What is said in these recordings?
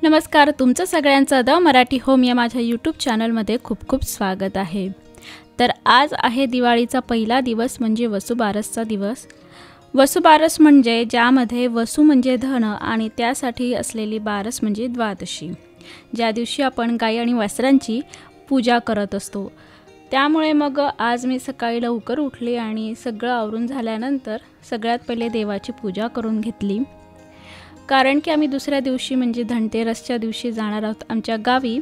नमस्कार, तुमचं सगळ्यांचं द मराठी होम या माझ्या यूट्यूब चॅनलमध्ये खूप खूप स्वागत आहे। तर आज आहे दिवाळीचा पहिला दिवस म्हणजे वसुबारसचा दिवस। वसुबारस म्हणजे ज्यामध्ये वसु म्हणजे धन आणि त्यासाठी असलेली बारस म्हणजे द्वादशी, ज्या दिवशी आपण गाई आणि वासरांची पूजा करत असतो। त्यामुळे मग आज मी सकाळी लवकर उठले आणि सगळं आवरून झाल्यानंतर सगळ्यात पहिले देवाची पूजा करून घेतली। कारण की आम्ही दुसऱ्या दिवशी म्हणजे धनतेरसच्या दिवशी जाणार आहोत आमच्या गावी।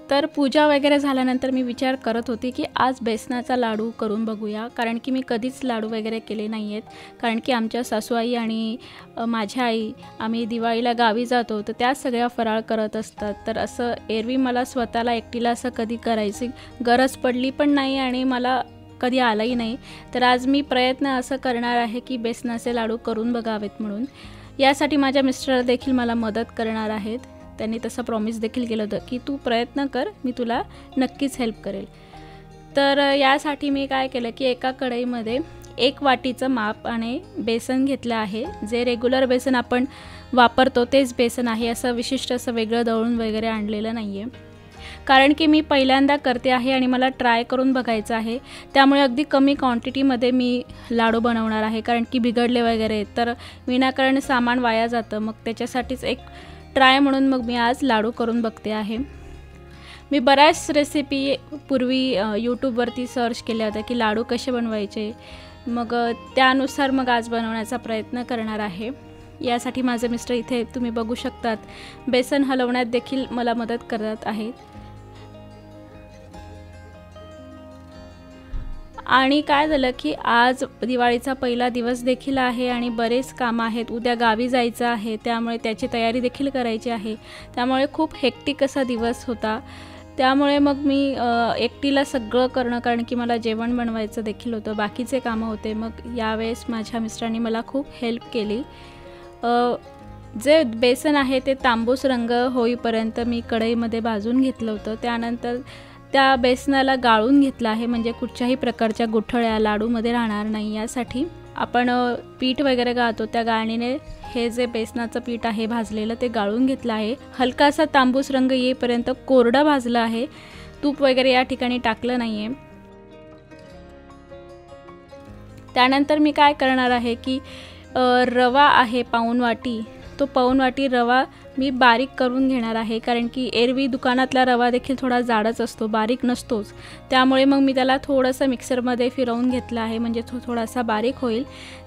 तर पूजा वगैरे झाल्यानंतर मी विचार करत होते की आज बेसनाचा लाडू करून बघूया, कारण की मी कधीच लाडू वगैरे केले नाही आहेत। कारण की आमच्या सासूआई आणि माझ्या आई आम्ही दिवाळीला गावी जातो तर त्या सगळ्या फराळ करत असतात। तर असं एरवी मला स्वतःला एकटीला असं कधी करायची गरज पडली पण नाही आणि मला कधी आलाही नाही। तर आज मी प्रयत्न असं करणार आहे की बेसनाचे लाडू करून बघावेत म्हणून। यासाठी माझ्या मिस्टर देखील मला मदत करणार आहेत। त्यांनी तसं प्रॉमिस देखील केलं होतं की तू प्रयत्न कर, मी तुला नक्कीच हेल्प करेल। तर यासाठी मी काय केलं की एका कढईमध्ये 1 वाटीचं माप आणि बेसन घेतलं आहे। जे रेग्युलर बेसन आपण वापरतो तेच बेसन आहे, असं विशिष्ट असं वेगळं दळून वगैरे आणलेलं नाही आहे। कारण की मी पहिल्यांदा करते आहे आणि मला ट्राय करून बघायचं आहे, त्यामुळे अगदी कमी क्वांटिटीमध्ये मी लाडू बनवणार आहे। कारण की बिघडले वगैरे तर विनाकारण सामान वाया जातं, मग त्याच्यासाठीच एक ट्राय म्हणून मग मी आज लाडू करून बघते आहे। मी बऱ्याच रेसिपी पूर्वी यूट्यूबवरती सर्च केल्या होत्या की लाडू कसे बनवायचे, मग त्यानुसार मग आज बनवण्याचा प्रयत्न करणार आहे। यासाठी माझे मिस्टर इथे तुम्ही बघू शकतात बेसन हलवण्यात देखील मला मदत करत आहेत। आणि काय झालं की आज दिवाळीचा पहिला दिवस देखील आहे आणि बरेच काम आहेत। उद्या गावी जायचं आहे, त्यामुळे त्याची तयारी देखील करायची आहे। त्यामुळे खूप हेक्टिक असा दिवस होता। त्यामुळे मग मी एकटीला सगळं करणं, कारण की मला जेवण बनवायचं देखील होतं, बाकीचे कामं होते। मग यावेळेस माझ्या मिस्टरांनी मला खूप हेल्प केली। जे बेसन आहे ते तांबूस रंग होईपर्यंत मी कढईमध्ये भाजून घेतलं होतं। त्यानंतर त्या बेसनाला गाळून घेतलं आहे, म्हणजे कुठच्याही प्रकारच्या गुठळ्या लाडूमध्ये राहणार नाही। यासाठी आपण पीठ वगैरे गाळतो त्या गाळणीने हे जे बेसनाचं पीठ आहे भाजलेलं ते गाळून घेतलं आहे। हलकासा तांबूस रंग येईपर्यंत कोरडं भाजलं आहे, तूप वगैरे या ठिकाणी टाकलं नाही आहे। त्यानंतर मी काय करणार आहे की रवा आहे पाऊण वाटी, तो पाऊण वाटी रवा मी बारीक करून घेणार आहे। कारण की एरवी दुकानातला रवा देखील थोडा जाडच असतो, बारीक नसतोच। त्यामुळे मग मी त्याला थोडंसं मिक्सरमध्ये फिरवून घेतलं आहे, म्हणजे थोडासा बारीक होईल।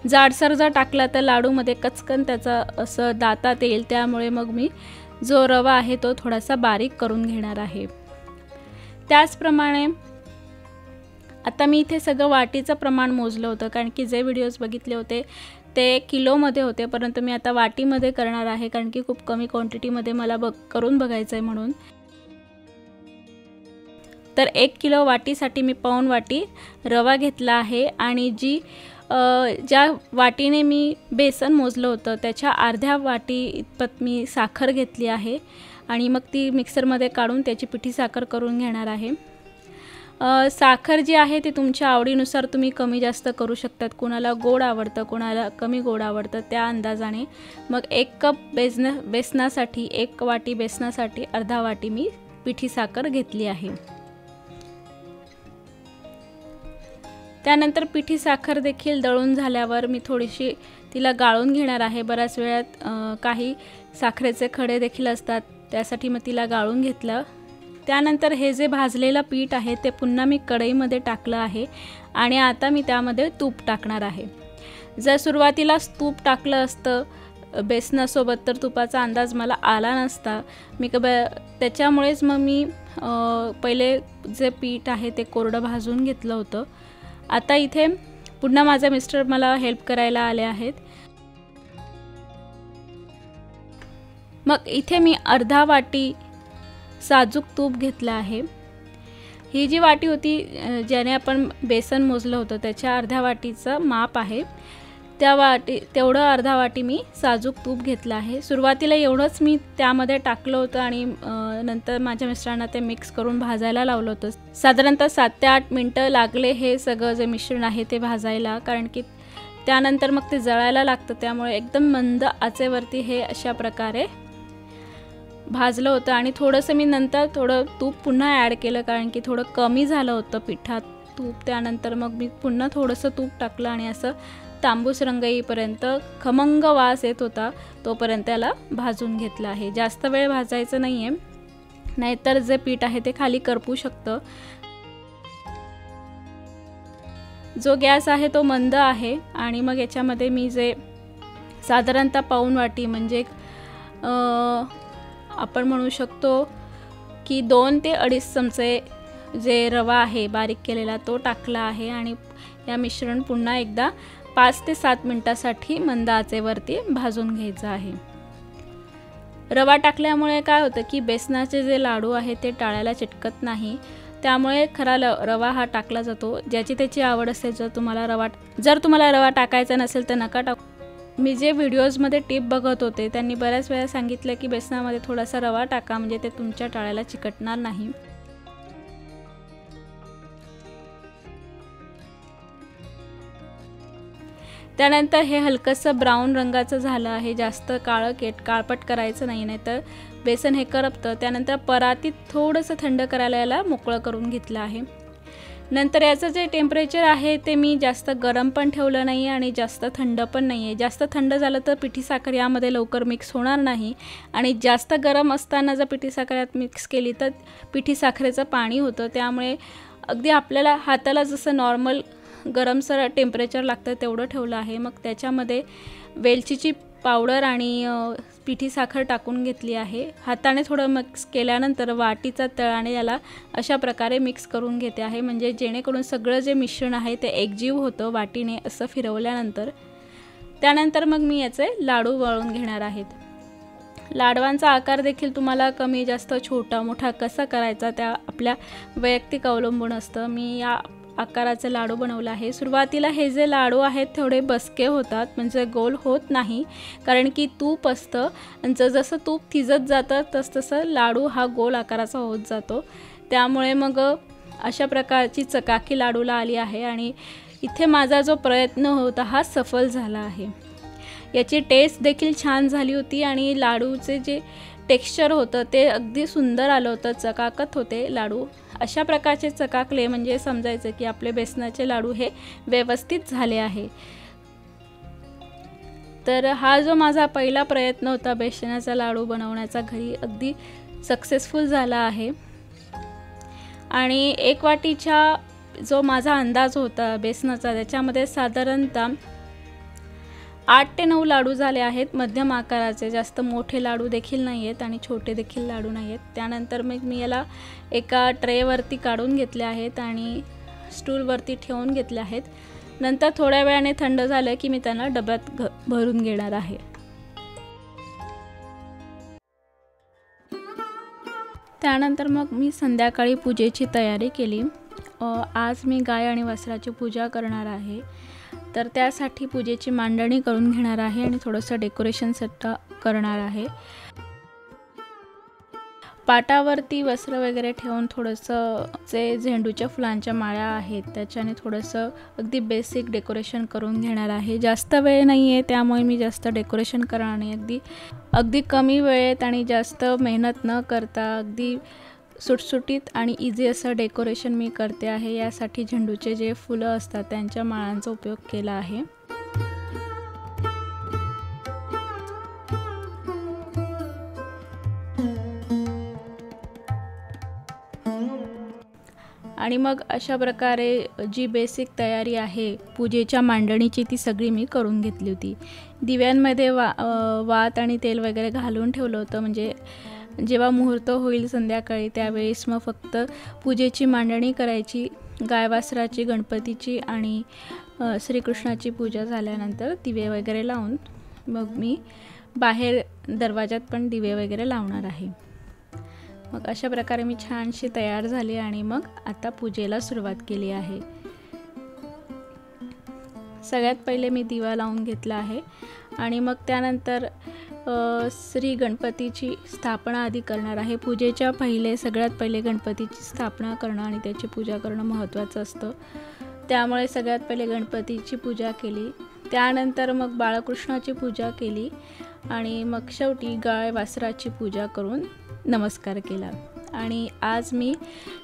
जाडसर जर टाकला तर लाडूमध्ये कचकन त्याचा असं दातात येईल, त्यामुळे मग मी जो रवा आहे तो थोडासा बारीक करून घेणार आहे। त्याचप्रमाणे आता मी इथे सगळं वाटीचं प्रमाण मोजलं होतं, कारण की जे व्हिडिओज बघितले होते ते किलोमध्ये होते, परंतु मी आता वाटीमध्ये करणार आहे। कारण की खूप कमी क्वांटिटीमध्ये मला करून बघायचं आहे म्हणून। तर 1 किलो वाटीसाठी मी पाऊण वाटी रवा घेतला आहे आणि ज्या वाटीने मी बेसन मोजलं होतं त्याच्या अर्ध्या वाटी इतपत मी साखर घेतली आहे आणि मग ती मिक्सरमध्ये काढून त्याची पिठी साखर करून घेणार आहे। साखर जी आहे ती तुमच्या आवडीनुसार तुम्ही कमी जास्त करू शकतात। कोणाला गोड आवडतं, कोणाला कमी गोड आवडतं, त्या अंदाजाने। मग 1 कप बेसनासाठी 1 वाटी बेसनासाठी अर्धा वाटी मी पिठी साखर घेतली आहे। त्यानंतर पिठी साखर देखील दळून झाल्यावर मी थोडीशी तिला गाळून घेणार आहे। बऱ्याच वेळात काही साखरेचे खडे देखील असतात, त्यासाठी मग तिला गाळून घेतलं। त्यानंतर हे जे भाजलेलं पीठ आहे ते पुन्हा मी कढईमध्ये टाकलं आहे आणि आता मी त्यामध्ये तूप टाकणार आहे। जर सुरुवातीलाच तूप टाकलं असतं बेसनासोबत तर तुपाचा अंदाज मला आला नसता। त्याच्यामुळेच मग मी पहिले जे पीठ आहे ते कोरडं भाजून घेतलं होतं। आता इथे पुन्हा माझे मिस्टर मला हेल्प करायला आले आहेत। मग इथे मी अर्धा वाटी साजूक तूप घेतलं आहे। ही जी वाटी होती ज्याने आपण बेसन मोजलं होतं त्याच्या अर्ध्या वाटीचं माप आहे, तेवढं अर्धा वाटी मी साजूक तूप घेतलं आहे। सुरुवातीला एवढंच मी त्यामध्ये टाकलं होतं आणि नंतर माझ्या मिस्टरांना ते मिक्स करून भाजायला लावलं होतं। साधारणतः 7 ते 8 मिनिटं लागले हे सगळं जे मिश्रण आहे ते भाजायला, कारण की त्यानंतर मग ते जळायला लागतं, त्यामुळे एकदम मंद आचेवरती हे अशा प्रकारे भाजलं होतं. आणि थोडंसं मी नंतर थोडं तूप पुन्हा ॲड केलं, कारण की थोडं कमी झालं होतं पिठात तूप. त्यानंतर मग मी पुन्हा थोडंसं तूप टाकलं आणि असं तांबूस रंग येईपर्यंत, खमंग वास येत होता तोपर्यंत त्याला भाजून घेतलं आहे. जास्त वेळ भाजायचं नाही आहे, नाहीतर जे पीठ आहे ते खाली करपू शकतं. जो गॅस आहे तो मंद आहे. आणि मग याच्यामध्ये मी जे साधारणतः पाऊण वाटी म्हणजे आपण म्हणू शकतो की 2 ते 2.5 चमचे जे रवा आहे बारीक केलेला तो टाकला आहे. आणि या मिश्रण पुन्हा एकदा 5 ते 7 मिनिटासाठी मंद आचेवरती भाजून घ्यायचं आहे. रवा टाकल्यामुळे काय होतं की बेसनाचे जे लाडू आहे ते टाळ्याला चिटकत नाही, त्यामुळे खरा रवा हा टाकला जातो. ज्याची त्याची आवड असेल, जर तुम्हाला रवा टाकायचा नसेल तर नका टाकू. मी जे व्हिडिओजमध्ये टिप बघत होते त्यांनी बऱ्याच वेळा सांगितलं की बेसनामध्ये थोडासा रवा टाका, म्हणजे ते तुमच्या टाळ्याला चिकटणार नाही. त्यानंतर हे हलकंसं ब्राऊन रंगाचं झालं आहे. जास्त काळपट करायचं नाही, नाहीतर बेसन हे करपतं. त्यानंतर परातीत थोडंसं थंड करायला याला मोकळं करून घेतलं आहे. नंतर याचं जे टेम्परेचर आहे ते मी जास्त गरम पण ठेवलं नाही आणि जास्त थंड पण नाही आहे. जास्त थंड झालं तर पिठी साखर यामध्ये लवकर मिक्स होणार नाही, आणि जास्त गरम असताना जर पिठी साखर यात मिक्स केली तर पिठी साखरेचं पाणी होतं. त्यामुळे अगदी आपल्याला हाताला जसं नॉर्मल गरमसर टेम्परेचर लागतं तेवढं ठेवलं आहे. मग त्याच्यामध्ये वेलचीची पावडर आणि पिठी साखर टाकून घेतली आहे. हाताने थोडं मिक्स केल्यानंतर वाटीचा तळाने याला अशा प्रकारे मिक्स करून घेते आहे, म्हणजे जेणेकरून सगळं जे मिश्रण आहे ते एकजीव होतं वाटीने असं फिरवल्यानंतर. त्यानंतर मग मी याचे लाडू वळून घेणार आहेत. लाडवांचा आकार देखील तुम्हाला कमी जास्त छोटा मोठा कसा करायचा त्या आपल्या वैयक्तिक अवलंबून असतं. मी या आकाराचे लाडू बनवला आहे. सुरुवातीला हे जे लाडू आहेत थोडे बसके होतात, म्हणजे गोल होत नाही, कारण की तूप असतं आणि जसं तूप थिजत जातं तसतसं लाडू हा गोल आकाराचा होत जातो. त्यामुळे मग अशा प्रकारची चकाकी लाडूला आली आहे. आणि इथे माझा जो प्रयत्न होता हा सफल झाला आहे. याची टेस्ट देखील छान झाली होती आणि लाडूचे जे टेक्स्चर होतं ते अगदी सुंदर आलं होतं, चकाकत होते लाडू. अशा प्रकारचे चकाकले म्हणजे समजायचं की आपले बेसनाचे लाडू हे व्यवस्थित झाले आहे. तर हा जो माझा पहिला प्रयत्न होता बेसनाचा लाडू बनवण्याचा घरी, अगदी सक्सेसफुल झाला आहे. आणि 1 वाटीच्या जो माझा अंदाज होता बेसनाचा त्याच्यामध्ये साधारणतः 8 ते 9 लाडू झाले आहेत, मध्यम आकाराचे. जास्त मोठे लाडू देखील नाही आहेत आणि छोटे देखील लाडू नाही आहेत. त्यानंतर मग मी याला एका ट्रेवरती काढून घेतले आहेत आणि स्टूलवरती ठेवून घेतले आहेत. नंतर थोड्या वेळाने थंड झालं की मी त्यांना डब्यात भरून घेणार आहे. त्यानंतर मग मी संध्याकाळी पूजेची तयारी केली. आज मी गाय आणि वासराची पूजा करणार आहे, तर त्यासाठी पूजेची मांडणी करून घेणार आहे आणि थोडंसं डेकोरेशन सुद्धा करणार आहे. पाटावरती वस्त्र वगैरे ठेवून थोडंसं जे झेंडूच्या फुलांच्या माळ्या आहेत त्याच्याने थोडंसं अगदी बेसिक डेकोरेशन करून घेणार आहे. जास्त वेळ नाही आहे त्यामुळे मी जास्त डेकोरेशन करणार नाही. अगदी कमी वेळेत आणि जास्त मेहनत न करता अगदी सुटसुटीत आणि इझी असं डेकोरेशन मी करते आहे. यासाठी झेंडूचे जे फुलं असतात त्यांच्या माळांचा उपयोग केला आहे. आणि मग अशा प्रकारे जी बेसिक तयारी आहे पूजेच्या मांडणीची ती सगळी मी करून घेतली होती. दिव्यांमध्ये वात आणि तेल वगैरे घालून ठेवलं होतं, म्हणजे जेव्हा मुहूर्त होईल संध्याकाळी त्यावेळेस मग फक्त पूजेची मांडणी करायची. गायवासराची, गणपतीची आणि श्रीकृष्णाची पूजा झाल्यानंतर दिवे वगैरे लावून मग मी बाहेर दरवाजात पण दिवे वगैरे लावणार आहे. मग अशा प्रकारे मी छानशी तयार झाली आणि मग आता पूजेला सुरुवात केली आहे. सगळ्यात पहिले मी दिवा लावून घेतला आहे आणि मग त्यानंतर श्री गणपतीची स्थापना आधी करणार आहे. पूजेच्या सगळ्यात पहिले गणपतीची स्थापना करणं आणि त्याची पूजा करणं महत्त्वाचं असतं. त्यामुळे सगळ्यात पहिले गणपतीची पूजा केली. त्यानंतर मग बाळकृष्णाची पूजा केली आणि मग शेवटी गाय वासराची पूजा करून नमस्कार केला। आणि आज मी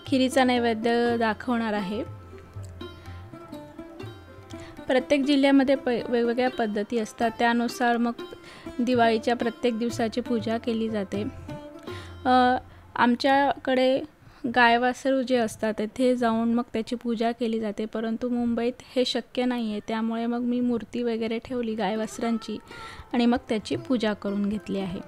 खिरीचा नैवेद्य दाखवणार आहे। प्रत्येक जिल्ह्यामध्ये वेगवेगळ्या पद्धती असतात, त्यानुसार मग दिवाळीच्या प्रत्येक दिवसाची पूजा केली जाते। आमच्याकडे गाय वासरू जे असतात तेथे जाऊन मग त्याची पूजा केली जाते, परंतु मुंबईत हे शक्य नाही आहे, त्यामुळे मग मी मूर्ती वगैरे ठेवली गाय वासरांची आणि मग त्याची पूजा करून घेतली आहे।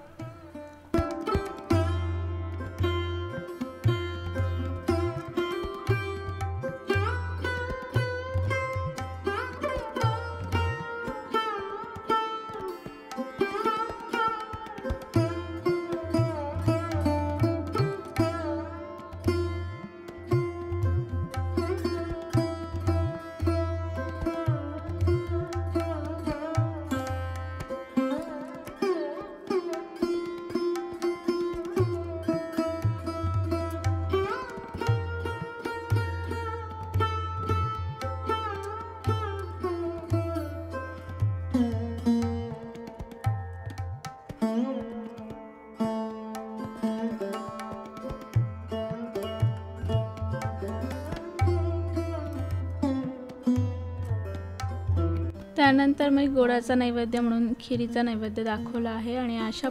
त्यानंतर मी गोडाचा नैवेद्य म्हणून खिरीचा नैवेद्य दाखवला आहे आणि अशा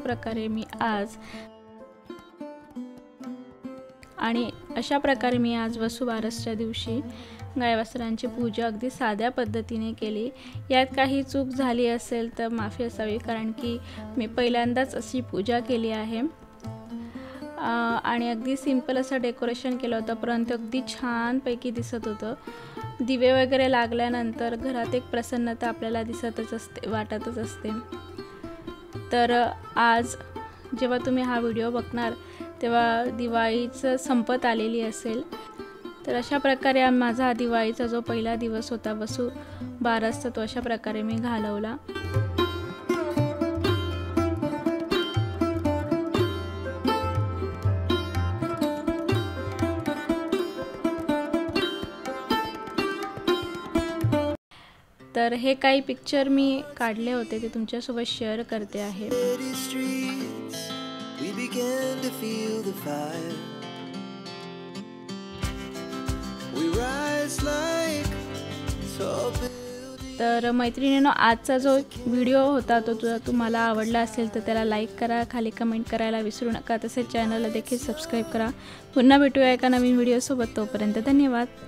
प्रकारे मी आज वसुबारसच्या दिवशी गाय वासरांची पूजा अगदी साध्या पद्धतीने केली। यात काही चूक झाली असेल तर माफी असावी, कारण की मी पहिल्यांदाच अशी पूजा केली आहे आणि अगदी सिंपल असं डेकोरेशन केलं होतं, परंतु अगदी छानपैकी दिसत होतं। दिवे वगैरे लागल्यानंतर घरात एक प्रसन्नता आपल्याला वाटतच असते। तर आज जेव्हा तुम्ही हा व्हिडिओ बघणार तेव्हा दिवाळीचं संपत आलेली असेल। तर अशा प्रकारे माझा दिवाळीचा जो पहिला दिवस होता वसुबारसचा, तो अशा प्रकारे मी घालवला। तर हे काही पिक्चर मी काढले होते ते तुमच्यासोबत शेअर करते आहे। तर मैत्रिणींनो, आजचा जो व्हिडिओ होता तो तुम्हाला आवडला असेल तर त्याला लाईक करा, खाली कमेंट करायला विसरू नका, तसेच चॅनलला देखील सबस्क्राईब करा। पुन्हा भेटूया एका नवीन व्हिडिओसोबत, तोपर्यंत धन्यवाद।